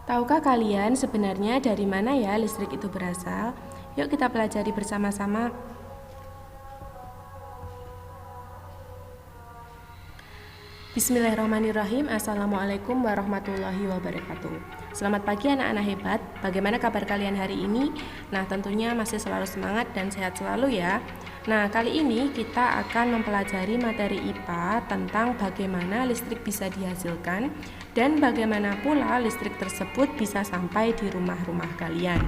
Tahukah kalian sebenarnya dari mana ya listrik itu berasal? Yuk kita pelajari bersama-sama. Bismillahirrahmanirrahim. Assalamualaikum warahmatullahi wabarakatuh. Selamat pagi anak-anak hebat. Bagaimana kabar kalian hari ini? Nah, tentunya masih selalu semangat dan sehat selalu ya. Nah, kali ini kita akan mempelajari materi IPA tentang bagaimana listrik bisa dihasilkan dan bagaimana pula listrik tersebut bisa sampai di rumah-rumah kalian.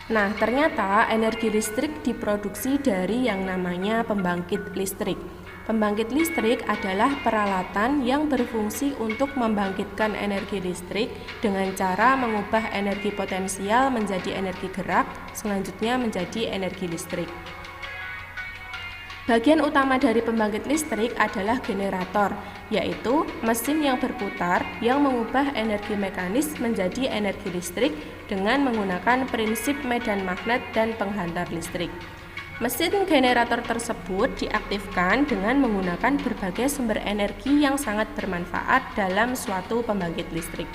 Nah, ternyata energi listrik diproduksi dari yang namanya pembangkit listrik. Pembangkit listrik adalah peralatan yang berfungsi untuk membangkitkan energi listrik dengan cara mengubah energi potensial menjadi energi gerak, selanjutnya menjadi energi listrik. Bagian utama dari pembangkit listrik adalah generator, yaitu mesin yang berputar yang mengubah energi mekanis menjadi energi listrik dengan menggunakan prinsip medan magnet dan penghantar listrik. Mesin generator tersebut diaktifkan dengan menggunakan berbagai sumber energi yang sangat bermanfaat dalam suatu pembangkit listrik.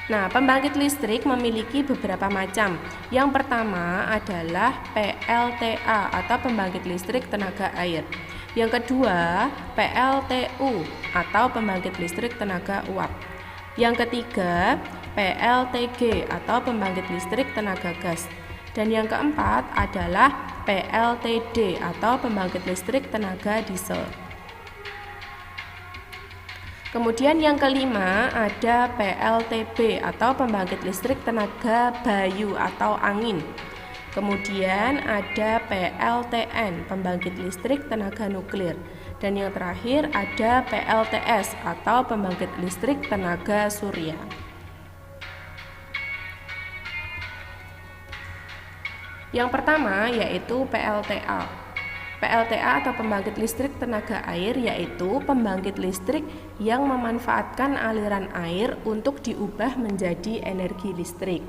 Nah, pembangkit listrik memiliki beberapa macam. Yang pertama adalah PLTA atau pembangkit listrik tenaga air. Yang kedua, PLTU atau pembangkit listrik tenaga uap. Yang ketiga, PLTG atau pembangkit listrik tenaga gas. Dan yang keempat adalah PLTD atau pembangkit listrik tenaga diesel. Kemudian yang kelima ada PLTB atau pembangkit listrik tenaga bayu atau angin. Kemudian ada PLTN, pembangkit listrik tenaga nuklir. Dan yang terakhir ada PLTS atau pembangkit listrik tenaga surya. Yang pertama yaitu PLTA. PLTA atau pembangkit listrik tenaga air yaitu pembangkit listrik yang memanfaatkan aliran air untuk diubah menjadi energi listrik.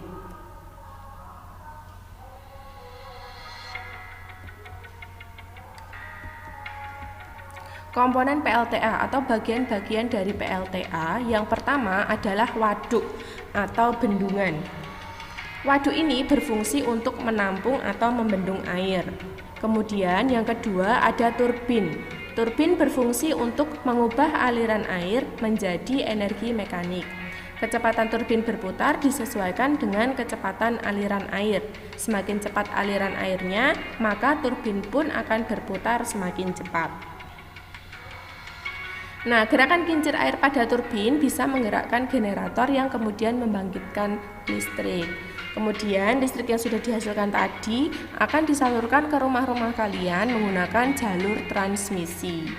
Komponen PLTA atau bagian-bagian dari PLTA yang pertama adalah waduk atau bendungan. Waduk ini berfungsi untuk menampung atau membendung air. Kemudian yang kedua ada turbin. Turbin berfungsi untuk mengubah aliran air menjadi energi mekanik. Kecepatan turbin berputar disesuaikan dengan kecepatan aliran air. Semakin cepat aliran airnya, maka turbin pun akan berputar semakin cepat. Nah, gerakan kincir air pada turbin bisa menggerakkan generator yang kemudian membangkitkan listrik. Kemudian listrik yang sudah dihasilkan tadi akan disalurkan ke rumah-rumah kalian menggunakan jalur transmisi.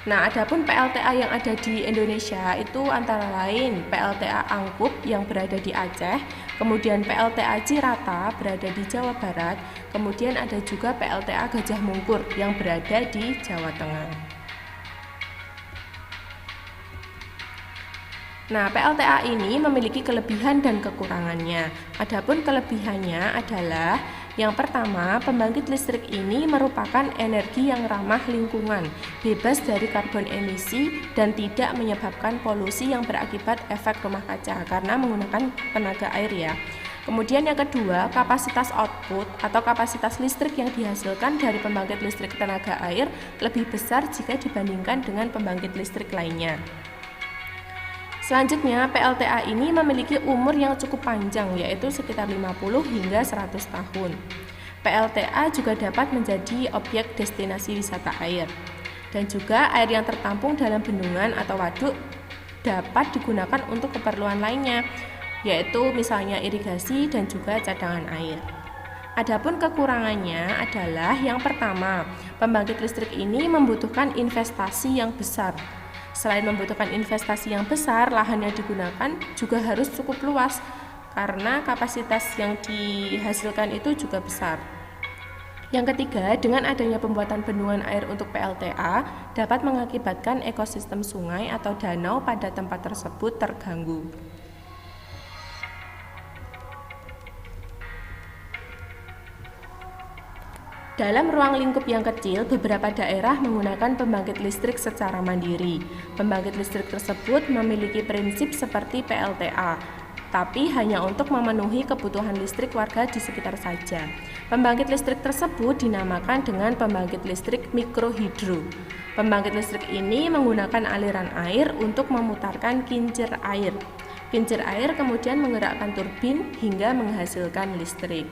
Nah, adapun PLTA yang ada di Indonesia itu antara lain PLTA Angkup yang berada di Aceh, kemudian PLTA Cirata berada di Jawa Barat, kemudian ada juga PLTA Gajah Mungkur yang berada di Jawa Tengah. Nah, PLTA ini memiliki kelebihan dan kekurangannya. Adapun kelebihannya adalah yang pertama, pembangkit listrik ini merupakan energi yang ramah lingkungan, bebas dari karbon emisi dan tidak menyebabkan polusi yang berakibat efek rumah kaca karena menggunakan tenaga air ya. Kemudian yang kedua, kapasitas output atau kapasitas listrik yang dihasilkan dari pembangkit listrik tenaga air lebih besar jika dibandingkan dengan pembangkit listrik lainnya. Selanjutnya, PLTA ini memiliki umur yang cukup panjang, yaitu sekitar 50 hingga 100 tahun. PLTA juga dapat menjadi objek destinasi wisata air. Dan juga air yang tertampung dalam bendungan atau waduk dapat digunakan untuk keperluan lainnya, yaitu misalnya irigasi dan juga cadangan air. Adapun kekurangannya adalah yang pertama, pembangkit listrik ini membutuhkan investasi yang besar. Selain membutuhkan investasi yang besar, lahan yang digunakan juga harus cukup luas karena kapasitas yang dihasilkan itu juga besar. Yang ketiga, dengan adanya pembuatan bendungan air untuk PLTA dapat mengakibatkan ekosistem sungai atau danau pada tempat tersebut terganggu. Dalam ruang lingkup yang kecil, beberapa daerah menggunakan pembangkit listrik secara mandiri. Pembangkit listrik tersebut memiliki prinsip seperti PLTA, tapi hanya untuk memenuhi kebutuhan listrik warga di sekitar saja. Pembangkit listrik tersebut dinamakan dengan pembangkit listrik mikrohidro. Pembangkit listrik ini menggunakan aliran air untuk memutarkan kincir air. Kincir air kemudian menggerakkan turbin hingga menghasilkan listrik.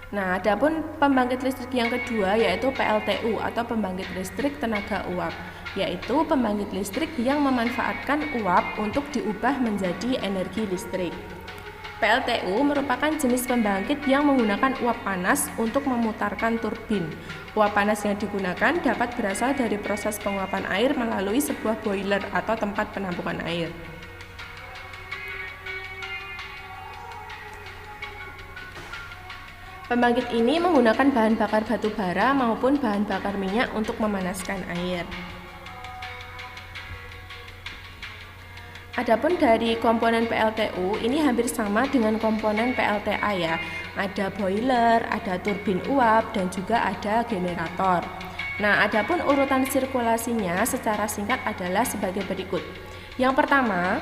Nah, adapun pembangkit listrik yang kedua yaitu PLTU atau pembangkit listrik tenaga uap, yaitu pembangkit listrik yang memanfaatkan uap untuk diubah menjadi energi listrik. PLTU merupakan jenis pembangkit yang menggunakan uap panas untuk memutarkan turbin. Uap panas yang digunakan dapat berasal dari proses penguapan air melalui sebuah boiler atau tempat penampungan air. Pembangkit ini menggunakan bahan bakar batu bara maupun bahan bakar minyak untuk memanaskan air. Adapun dari komponen PLTU ini hampir sama dengan komponen PLTA ya. Ada boiler, ada turbin uap, dan juga ada generator. Nah, adapun urutan sirkulasinya secara singkat adalah sebagai berikut. Yang pertama,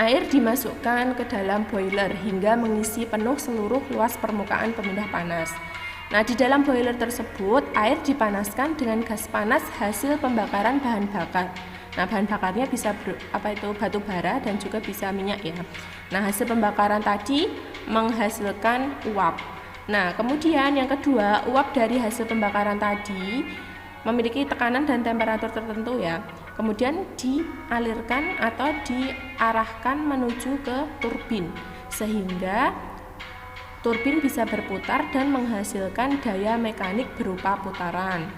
air dimasukkan ke dalam boiler hingga mengisi penuh seluruh luas permukaan pemindah panas. Nah, di dalam boiler tersebut, air dipanaskan dengan gas panas hasil pembakaran bahan bakar. Nah, bahan bakarnya bisa batu bara dan juga bisa minyak ya. Nah, hasil pembakaran tadi menghasilkan uap. Nah, kemudian yang kedua, uap dari hasil pembakaran tadi memiliki tekanan dan temperatur tertentu ya. Kemudian dialirkan atau diarahkan menuju ke turbin sehingga turbin bisa berputar dan menghasilkan daya mekanik berupa putaran.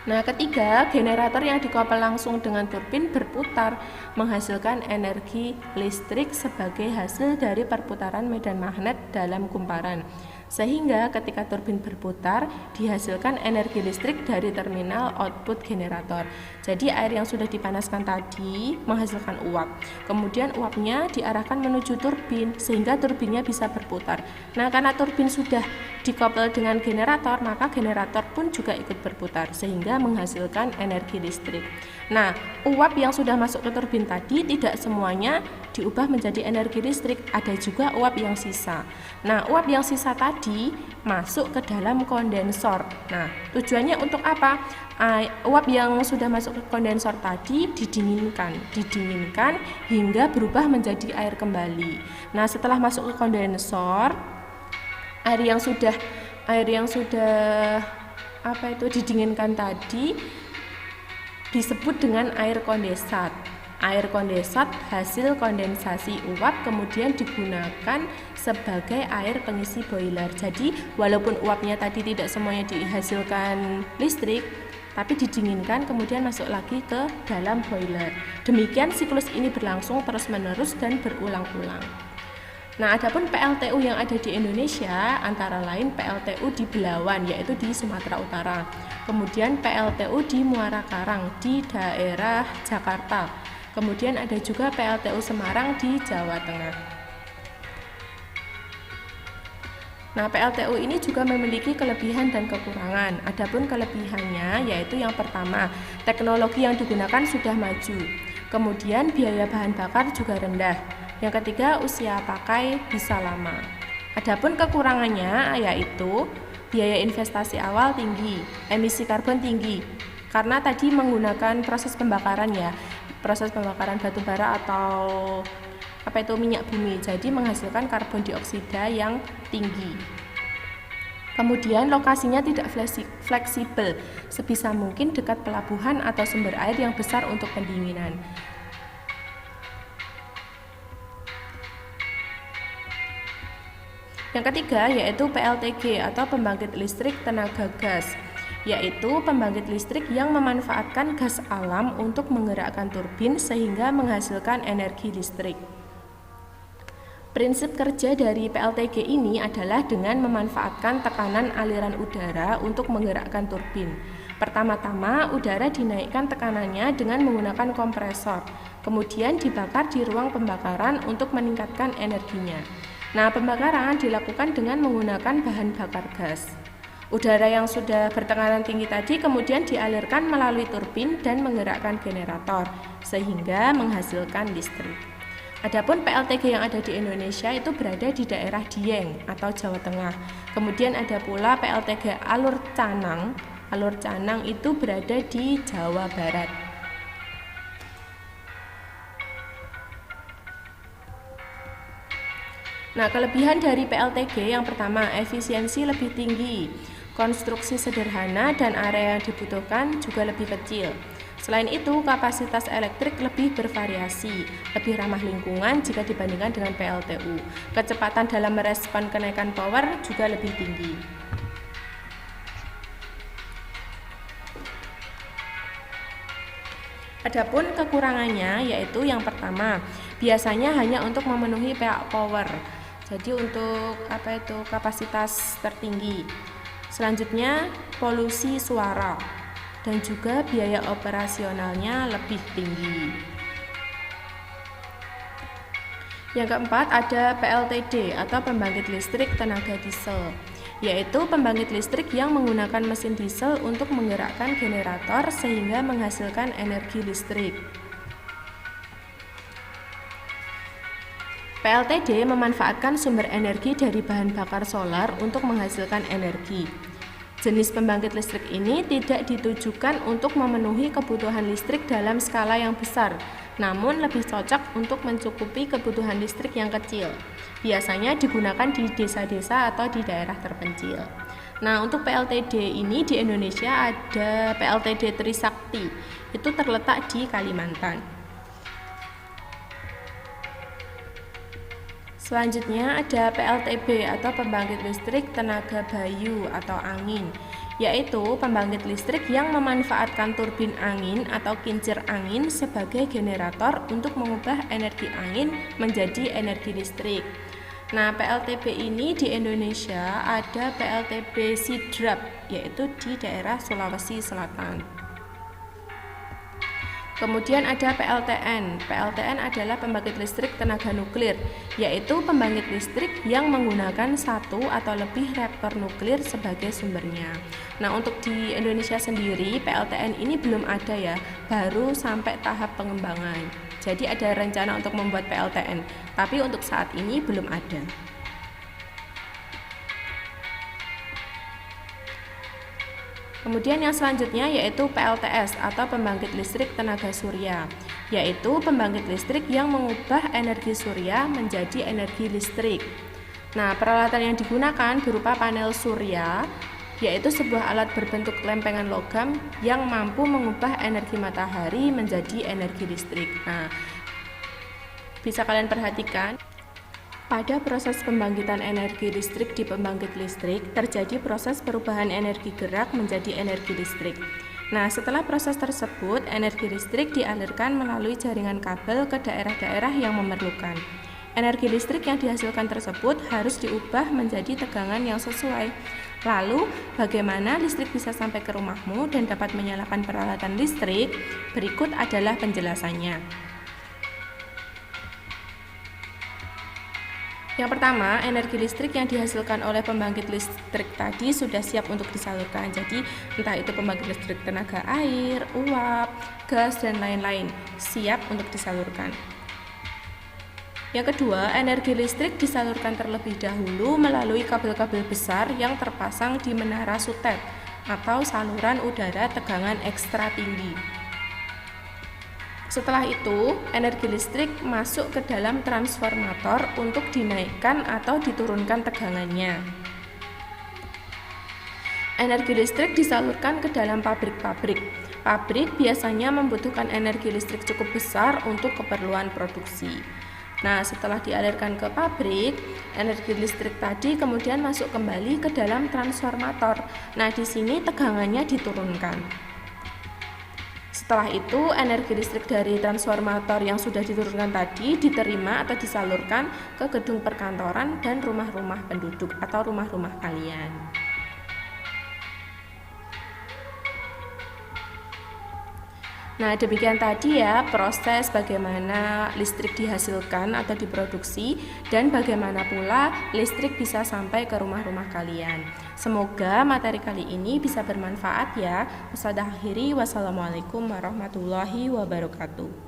Nah, ketiga, generator yang dikoppel langsung dengan turbin berputar menghasilkan energi listrik sebagai hasil dari perputaran medan magnet dalam kumparan. Sehingga ketika turbin berputar dihasilkan energi listrik dari terminal output generator. Jadi air yang sudah dipanaskan tadi menghasilkan uap. Kemudian uapnya diarahkan menuju turbin sehingga turbinnya bisa berputar. Nah, karena turbin sudah dikoppel dengan generator, maka generator pun juga ikut berputar sehingga menghasilkan energi listrik. Nah, uap yang sudah masuk ke turbin tadi tidak semuanya diubah menjadi energi listrik, ada juga uap yang sisa. Nah, uap yang sisa tadi masuk ke dalam kondensor. Nah, tujuannya untuk apa? Uap yang sudah masuk ke kondensor tadi didinginkan hingga berubah menjadi air kembali. Nah, setelah masuk ke kondensor, air yang sudah didinginkan tadi disebut dengan air kondensat. Air kondensat hasil kondensasi uap kemudian digunakan sebagai air pengisi boiler. Jadi walaupun uapnya tadi tidak semuanya dihasilkan listrik, tapi didinginkan kemudian masuk lagi ke dalam boiler. Demikian siklus ini berlangsung terus-menerus dan berulang-ulang. Nah, adapun PLTU yang ada di Indonesia antara lain PLTU di Belawan yaitu di Sumatera Utara. Kemudian PLTU di Muara Karang di daerah Jakarta. Kemudian ada juga PLTU Semarang di Jawa Tengah. Nah, PLTU ini juga memiliki kelebihan dan kekurangan. Adapun kelebihannya yaitu yang pertama, teknologi yang digunakan sudah maju. Kemudian biaya bahan bakar juga rendah. Yang ketiga, usia pakai bisa lama. Adapun kekurangannya yaitu biaya investasi awal tinggi, emisi karbon tinggi. Karena tadi menggunakan proses pembakaran ya. Proses pembakaran batu bara atau minyak bumi, jadi menghasilkan karbon dioksida yang tinggi. Kemudian lokasinya tidak fleksibel, sebisa mungkin dekat pelabuhan atau sumber air yang besar untuk pendinginan. Yang ketiga yaitu PLTG atau pembangkit listrik tenaga gas, yaitu pembangkit listrik yang memanfaatkan gas alam untuk menggerakkan turbin sehingga menghasilkan energi listrik. Prinsip kerja dari PLTG ini adalah dengan memanfaatkan tekanan aliran udara untuk menggerakkan turbin. Pertama-tama, udara dinaikkan tekanannya dengan menggunakan kompresor, kemudian dibakar di ruang pembakaran untuk meningkatkan energinya. Nah, pembakaran dilakukan dengan menggunakan bahan bakar gas. Udara yang sudah bertekanan tinggi tadi kemudian dialirkan melalui turbin dan menggerakkan generator, sehingga menghasilkan listrik. Adapun PLTG yang ada di Indonesia itu berada di daerah Dieng atau Jawa Tengah. Kemudian ada pula PLTG Alur Canang. Alur Canang itu berada di Jawa Barat. Nah, kelebihan dari PLTG yang pertama, efisiensi lebih tinggi, konstruksi sederhana dan area yang dibutuhkan juga lebih kecil. Selain itu, kapasitas elektrik lebih bervariasi, lebih ramah lingkungan jika dibandingkan dengan PLTU. Kecepatan dalam merespon kenaikan power juga lebih tinggi. Adapun kekurangannya yaitu yang pertama, biasanya hanya untuk memenuhi power. Jadi untuk kapasitas tertinggi. Selanjutnya, polusi suara dan juga biaya operasionalnya lebih tinggi. Yang keempat ada PLTD atau pembangkit listrik tenaga diesel, yaitu pembangkit listrik yang menggunakan mesin diesel untuk menggerakkan generator sehingga menghasilkan energi listrik. PLTD memanfaatkan sumber energi dari bahan bakar solar untuk menghasilkan energi. Jenis pembangkit listrik ini tidak ditujukan untuk memenuhi kebutuhan listrik dalam skala yang besar, namun lebih cocok untuk mencukupi kebutuhan listrik yang kecil. Biasanya digunakan di desa-desa atau di daerah terpencil. Nah, untuk PLTD ini di Indonesia ada PLTD Trisakti, itu terletak di Kalimantan. Selanjutnya ada PLTB atau pembangkit listrik tenaga bayu atau angin, yaitu pembangkit listrik yang memanfaatkan turbin angin atau kincir angin sebagai generator untuk mengubah energi angin menjadi energi listrik. Nah, PLTB ini di Indonesia ada PLTB Sidrap, yaitu di daerah Sulawesi Selatan. Kemudian ada PLTN. PLTN adalah pembangkit listrik tenaga nuklir, yaitu pembangkit listrik yang menggunakan satu atau lebih reaktor nuklir sebagai sumbernya. Nah, untuk di Indonesia sendiri, PLTN ini belum ada ya, baru sampai tahap pengembangan. Jadi ada rencana untuk membuat PLTN, tapi untuk saat ini belum ada. Kemudian yang selanjutnya yaitu PLTS atau pembangkit listrik tenaga surya, yaitu pembangkit listrik yang mengubah energi surya menjadi energi listrik. Nah, peralatan yang digunakan berupa panel surya, yaitu sebuah alat berbentuk lempengan logam yang mampu mengubah energi matahari menjadi energi listrik. Nah, bisa kalian perhatikan, pada proses pembangkitan energi listrik di pembangkit listrik, terjadi proses perubahan energi gerak menjadi energi listrik. Nah, setelah proses tersebut, energi listrik dialirkan melalui jaringan kabel ke daerah-daerah yang memerlukan. Energi listrik yang dihasilkan tersebut harus diubah menjadi tegangan yang sesuai. Lalu, bagaimana listrik bisa sampai ke rumahmu dan dapat menyalakan peralatan listrik? Berikut adalah penjelasannya. Yang pertama, energi listrik yang dihasilkan oleh pembangkit listrik tadi sudah siap untuk disalurkan. Jadi, entah itu pembangkit listrik tenaga air, uap, gas, dan lain-lain, siap untuk disalurkan. Yang kedua, energi listrik disalurkan terlebih dahulu melalui kabel-kabel besar yang terpasang di menara sutet atau saluran udara tegangan ekstra tinggi. Setelah itu, energi listrik masuk ke dalam transformator untuk dinaikkan atau diturunkan tegangannya. Energi listrik disalurkan ke dalam pabrik-pabrik. Pabrik biasanya membutuhkan energi listrik cukup besar untuk keperluan produksi. Nah, setelah dialirkan ke pabrik, energi listrik tadi kemudian masuk kembali ke dalam transformator. Nah, di sini tegangannya diturunkan. Setelah itu, energi listrik dari transformator yang sudah diturunkan tadi diterima atau disalurkan ke gedung perkantoran dan rumah-rumah penduduk atau rumah-rumah kalian. Nah, demikian tadi ya proses bagaimana listrik dihasilkan atau diproduksi dan bagaimana pula listrik bisa sampai ke rumah-rumah kalian. Semoga materi kali ini bisa bermanfaat ya. Wassalamualaikum warahmatullahi wabarakatuh.